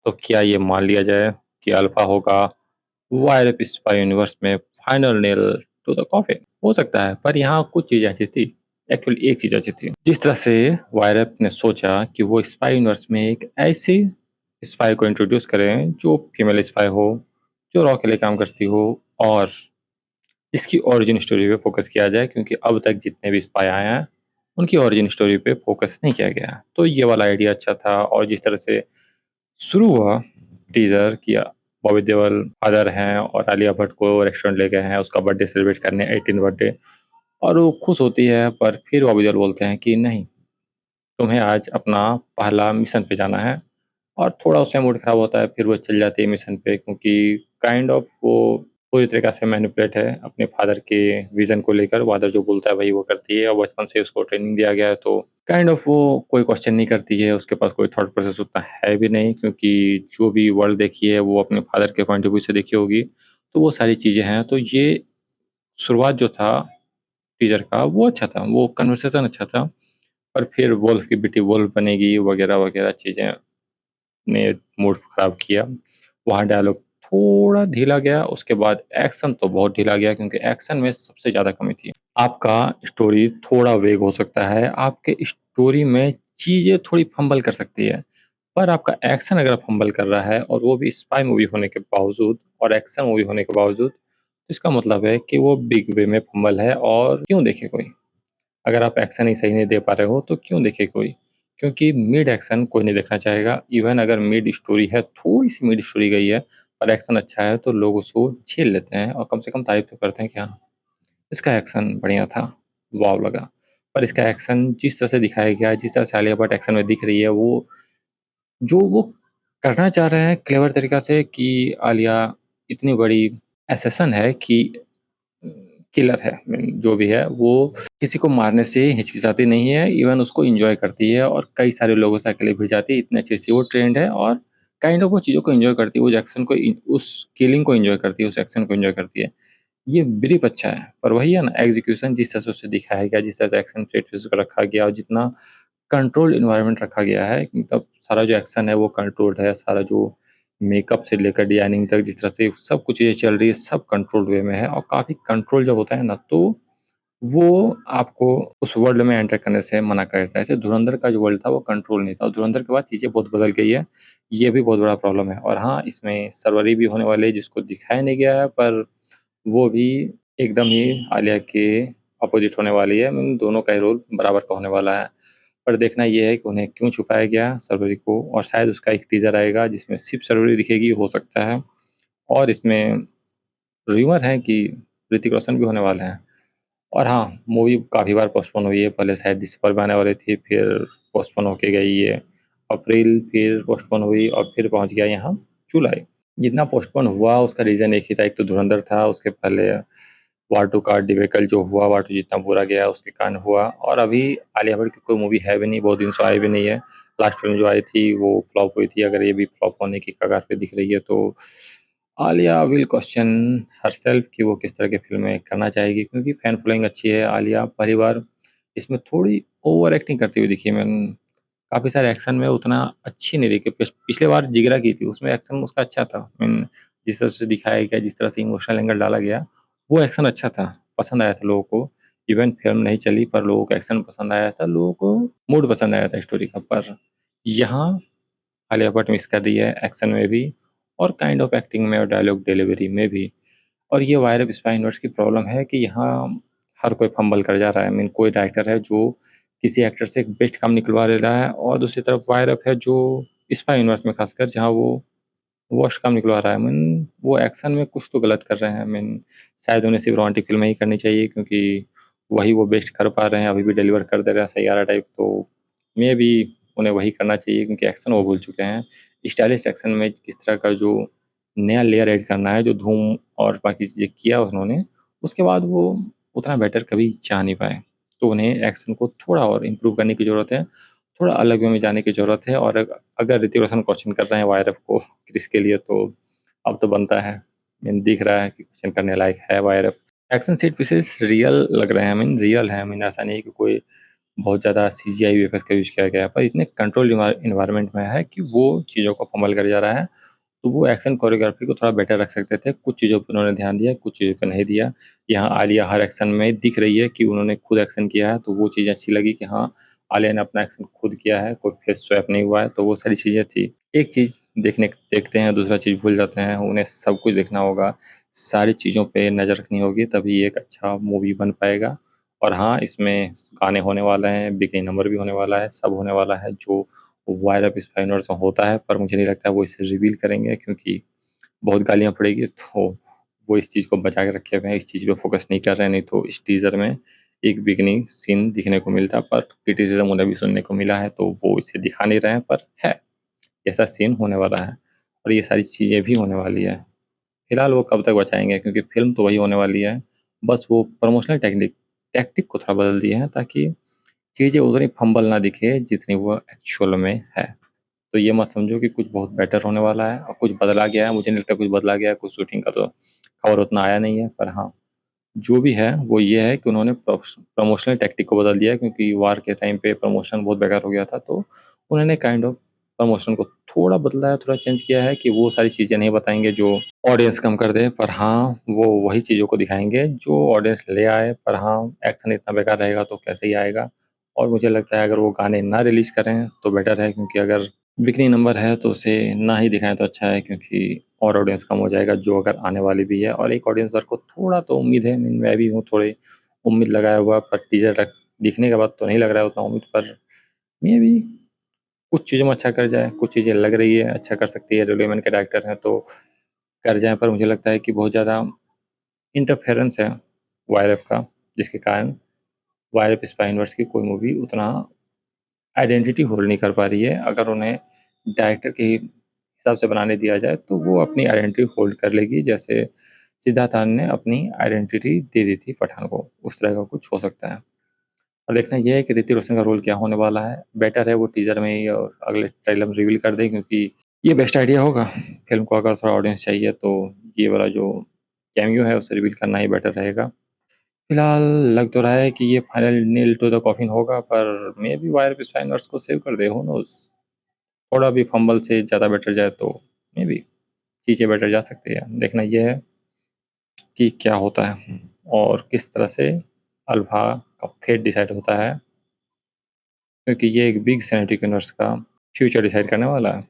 तो क्या ये मान लिया जाए कि अल्फा होगा वायरप स्पाई यूनिवर्स में final nail to the coffin? हो सकता है, पर यहाँ कुछ चीज़ ऐसी थी। एक्चुअली एक चीज़ अच्छी थी। जिस तरह से वायरप ने सोचा कि वो स्पाई यूनिवर्स में एक ऐसी स्पाई को इंट्रोड्यूस करें जो फीमेल स्पाई हो, जो रॉ के लिए काम करती हो, और इसकी ओरिजिन स्टोरी पे फोकस किया जाए, क्योंकि अब तक जितने भी स्पाई आए हैं उनकी ओरिजिन स्टोरी पे फोकस नहीं किया गया। तो ये वाला आइडिया अच्छा था। और जिस तरह से शुरू हुआ टीजर किया, बॉबी देओल फादर हैं और आलिया भट्ट को रेस्टोरेंट ले गए हैं उसका बर्थडे सेलिब्रेट करने, 18th बर्थडे, और वो खुश होती है। पर फिर बॉबी देओल बोलते हैं कि नहीं, तुम्हें आज अपना पहला मिशन पे जाना है। और थोड़ा उससे मूड खराब होता है, फिर वो चल जाती है मिशन पे, क्योंकि काइंड ऑफ वो पूरी तरीक़ा से मैनिपुलेट है अपने फादर के विज़न को लेकर। फादर जो बोलता है वही वो करती है, और बचपन से उसको ट्रेनिंग दिया गया है, तो काइंड ऑफ वो कोई क्वेश्चन नहीं करती है। उसके पास कोई थॉट प्रोसेस उतना है भी नहीं, क्योंकि जो भी वर्ल्ड देखी है वो अपने फादर के पॉइंट ऑफ व्यू से देखी होगी। तो वो सारी चीज़ें हैं। तो ये शुरुआत जो था टीज़र का वो अच्छा था, वो कन्वर्सेशन अच्छा था। पर फिर वुल्फ की बेटी वुल्फ बनेगी वगैरह-वगैरह चीज़ें ने मूड खराब किया। वहाँ डायलॉग थोड़ा ढीला गया, उसके बाद एक्शन तो बहुत ढीला गया, क्योंकि एक्शन में सबसे ज़्यादा कमी थी। आपका स्टोरी थोड़ा वेग हो सकता है, आपके स्टोरी में चीज़ें थोड़ी फंबल कर सकती है, पर आपका एक्शन अगर फंबल कर रहा है और वो भी स्पाई मूवी होने के बावजूद और एक्शन मूवी होने के बावजूद, तो इसका मतलब है कि वो बिग वे में फंबल है। और क्यों देखे कोई? अगर आप एक्शन ही सही नहीं दे पा रहे हो तो क्यों देखे कोई? क्योंकि मिड एक्शन कोई नहीं देखना चाहेगा। इवन अगर मिड स्टोरी है, थोड़ी-सी मिड स्टोरी गई है, पर एक्शन अच्छा है, तो लोग उसको झेल लेते हैं और कम से कम तारीफ़ तो करते हैं कि हाँ, इसका एक्शन बढ़िया था, वॉव लगा। पर इसका एक्शन जिस तरह से दिखाया गया है, जिस तरह से आलिया भट्ट एक्शन में दिख रही है, वो जो वो करना चाह रहे हैं क्लेवर तरीक़ा से कि आलिया इतनी बड़ी असैसिन है कि किलर है, जो भी है वो किसी को मारने से हिचकिचाती नहीं है, इवन उसको एन्जॉय करती है और कई सारे लोगों से अकेले भिड़ जाती है। इतने अच्छे से वो ट्रेंड है और काइंड ऑफ वो चीज़ों को एन्जॉय करती है, उस एक्शन को उस किलिंग को एन्जॉय करती है, उस एक्शन को एन्जॉय करती है। ये ब्रीफ अच्छा है, पर वही है ना, एग्ज़ीक्यूशन जिस तरह से उसे दिखाया गया, जिस तरह से एक्शन सेट पीस को रखा गया और जितना कंट्रोल्ड एनवायरनमेंट रखा गया है, मतलब सारा जो एक्शन है वो कंट्रोल्ड है, सारा जो मेकअप से लेकर डिज़ाइनिंग तक जिस तरह से सब कुछ चीज़ें चल रही है, सब कंट्रोल्ड वे में है। और काफ़ी कंट्रोल जब होता है ना, तो वो आपको उस वर्ल्ड में एंटर करने से मना कर देता है। जैसे धुरंधर का जो वर्ल्ड था वो कंट्रोल नहीं था, और धुरंधर के बाद चीज़ें बहुत बदल गई है, ये भी बहुत बड़ा प्रॉब्लम है। और हाँ, इसमें सर्वरी भी होने वाली है जिसको दिखाया नहीं गया है, पर वो भी एकदम ही आलिया के अपोज़िट होने वाली है। दोनों का ही रोल बराबर का होने वाला है। पर देखना ये है कि उन्हें क्यों छुपाया गया सर्वरी को, और शायद उसका एक टीज़र आएगा जिसमें सिर्फ़ सर्वरी दिखेगी, हो सकता है। और इसमें रूमर है कि ऋतिक रोशन भी होने वाले हैं। और हाँ, मूवी काफ़ी बार पोस्टपोन हुई है, पहले शायद दिसंबर में आने वाली थी, फिर पोस्टपोन होके गई है अप्रैल, फिर पोस्टपोन हुई और फिर पहुँच गया यहाँ जुलाई। जितना पोस्टपोन हुआ उसका रीज़न एक ही था, एक तो धुरंधर था, उसके पहले वार 2 का डिबेकल जो हुआ, वार 2 जितना बुरा गया उसके कारण हुआ, और अभी आलिया भट्ट की कोई मूवी है भी नहीं, बहुत दिन से आई भी नहीं है। लास्ट फ़िल्म जो आई थी वो फ्लॉप हुई थी, अगर ये भी फ्लॉप होने की कगार पे दिख रही है, तो आलिया विल क्वेश्चन हरसेल्फ कि वो किस तरह की फ़िल्में करना चाहेगी, क्योंकि फैन फॉलोइंग अच्छी है। आलिया पहली बार इसमें थोड़ी ओवर एक्टिंग करती हुई दिखी है। काफ़ी सारे एक्शन में उतना अच्छी नहीं दिखी। पिछले बार जिगरा की थी, उसमें एक्शन उसका अच्छा था। जिस तरह से दिखाया गया, जिस तरह से इमोशनल एंगल डाला गया, वो एक्शन अच्छा था, पसंद आया था लोगों को। इवन फ़िल्म नहीं चली, पर लोगों को एक्शन पसंद आया था, लोगों को मूड पसंद आया था स्टोरी का। पर यहाँ आलिया भट्ट मिस कर रही है एक्शन में भी, और काइंड ऑफ एक्टिंग में और डायलॉग डिलीवरी में भी। और ये वायर ऑफ स्पाई यूनिवर्स की प्रॉब्लम है कि यहाँ हर कोई फंबल कर जा रहा है। कोई डायरेक्टर है जो किसी एक्टर से एक बेस्ट काम निकलवा ले रहा है, और दूसरी तरफ वायर अप है जो स्पाई यूनिवर्स में खासकर जहाँ वो वर्स्ट काम निकलवा रहा है। वो एक्शन में कुछ तो गलत कर रहे हैं। शायद उन्हें सिर्फ रोमांटिक फिल्में ही करनी चाहिए, क्योंकि वही वो बेस्ट कर पा रहे हैं, अभी भी डिलीवर कर दे रहे हैं सैयारा टाइप। तो मे बी उन्हें वही करना चाहिए, क्योंकि एक्शन वो भूल चुके हैं। स्टाइलिश एक्शन में किस तरह का जो नया लेयर ऐड करना है, जो धूम और बाकी चीज़ें किया उन्होंने, उसके बाद वो उतना बेटर कभी जा नहीं पाए। तो उन्हें एक्शन को थोड़ा और इम्प्रूव करने की ज़रूरत है, थोड़ा अलग वे में जाने की ज़रूरत है। और अगर ऋतिक रोशन क्वेश्चन कर रहे हैं वायरस को क्रिस के लिए, तो अब तो बनता है। दिख रहा है कि क्वेश्चन करने लायक है virus. Action set pieces real लग रहे हैं, रियल है। ऐसा नहीं है कि कोई बहुत ज़्यादा सीजीआई वीएफएक्स का यूज़ किया गया है, पर इतने कंट्रोल्ड एनवायरनमेंट में है कि वो चीज़ों को फंबल कर जा रहा है। तो वो एक्शन कोरियोग्राफी को थोड़ा बेटर रख सकते थे। कुछ चीज़ों पे उन्होंने ध्यान दिया, कुछ चीज़ों पे नहीं दिया। यहाँ आलिया हर एक्शन में दिख रही है कि उन्होंने खुद एक्शन किया है, तो वो चीज़ अच्छी लगी कि हाँ, आलिया ने अपना एक्शन खुद किया है, कोई फेस स्वैप नहीं हुआ है, तो वो सारी चीज़ें थी। एक चीज़ देखते हैं, दूसरा चीज़ भूल जाते हैं, उन्हें सब कुछ देखना होगा, सारी चीज़ों पे नज़र रखनी होगी, तभी एक अच्छा मूवी बन पाएगा। और हाँ, इसमें गाने होने वाले हैं, बिग नंबर भी होने वाला है, सब होने वाला है जो वायर अप स्पाइनर्स में होता है, पर मुझे नहीं लगता है वो इसे रिवील करेंगे क्योंकि बहुत गालियाँ पड़ेगी, तो वो इस चीज़ को बचा के रखे हुए हैं, इस चीज़ पे फोकस नहीं कर रहे हैं। नहीं तो इस टीज़र में एक बिगिनिंग सीन दिखने को मिलता, पर क्रिटिसिज्म उन्हें भी सुनने को मिला है, तो वो इसे दिखा नहीं रहे हैं, पर है, ऐसा सीन होने वाला है और ये सारी चीज़ें भी होने वाली है। फिलहाल वो कब तक बचाएँगे क्योंकि फ़िल्म तो वही होने वाली है, बस वो प्रमोशनल टैक्टिक को थोड़ा बदल दिए हैं ताकि चीज़ें उतनी फंबल ना दिखे जितनी वो एक्चुअल में है। तो ये मत समझो कि कुछ बहुत बेटर होने वाला है और कुछ बदला गया है, मुझे नहीं लगता कुछ बदला गया है, कुछ शूटिंग का तो खबर उतना आया नहीं है। पर हाँ, जो भी है वो ये है कि उन्होंने प्रमोशनल टैक्टिक को बदल दिया है क्योंकि वॉर के टाइम पे प्रमोशन बहुत बेकार हो गया था, तो उन्होंने काइंड ऑफ प्रमोशन को थोड़ा बदला है, थोड़ा चेंज किया है कि वो सारी चीज़ें नहीं बताएँगे जो ऑडियंस कम कर दे, पर हाँ, वो वही चीज़ों को दिखाएँगे जो ऑडियंस ले आए। पर हाँ, एक्शन इतना बेकार रहेगा तो कैसे ही आएगा। और मुझे लगता है अगर वो गाने ना रिलीज़ करें तो बेटर है क्योंकि अगर बिक्री नंबर है तो उसे ना ही दिखाएँ तो अच्छा है क्योंकि और ऑडियंस कम हो जाएगा जो अगर आने वाली भी है। और एक ऑडियंस वर्ग को थोड़ा तो उम्मीद है, मैं भी हूँ थोड़ी उम्मीद लगाया हुआ, पर टीज़र तक दिखने के बाद तो नहीं लग रहा है उतना उम्मीद, पर मेबी कुछ चीज़ों में अच्छा कर जाए, कुछ चीज़ें लग रही है अच्छा कर सकती है, रेलवे मैन के डायरेक्टर हैं तो कर जाएँ, पर मुझे लगता है कि बहुत ज़्यादा इंटरफेरेंस है वायरएप का, जिसके कारण वायरएप स्पाई यूनिवर्स की कोई मूवी उतना आइडेंटिटी होल्ड नहीं कर पा रही है। अगर उन्हें डायरेक्टर के हिसाब से बनाने दिया जाए तो वो अपनी आइडेंटिटी होल्ड कर लेगी, जैसे सिद्धार्थ आनंद ने अपनी आइडेंटिटी दे दी थी पठान को, उस तरह का कुछ हो सकता है। और देखना ये है कि ऋतिक रोशन का रोल क्या होने वाला है। बेटर है वो टीज़र में ही और अगले ट्रेलर में रिवील कर दें क्योंकि ये बेस्ट आइडिया होगा। फ़िल्म को अगर थोड़ा ऑडियंस चाहिए तो ये वाला जो कैमियो है उसे रिवील करना ही बेटर रहेगा। फिलहाल लग तो रहा है कि ये final nail to the coffin होगा, पर मेबी वायर स्पाइनर्स को सेव कर दे, हू नोज़। थोड़ा भी फंबल से ज़्यादा बेटर जाए तो मेबी चीज़ें बेटर जा सकती है। देखना ये है कि क्या होता है और किस तरह से अल्फा का फेट डिसाइड होता है, क्योंकि ये एक बिग सिनेमैटिक यूनिवर्स का फ्यूचर डिसाइड करने वाला है।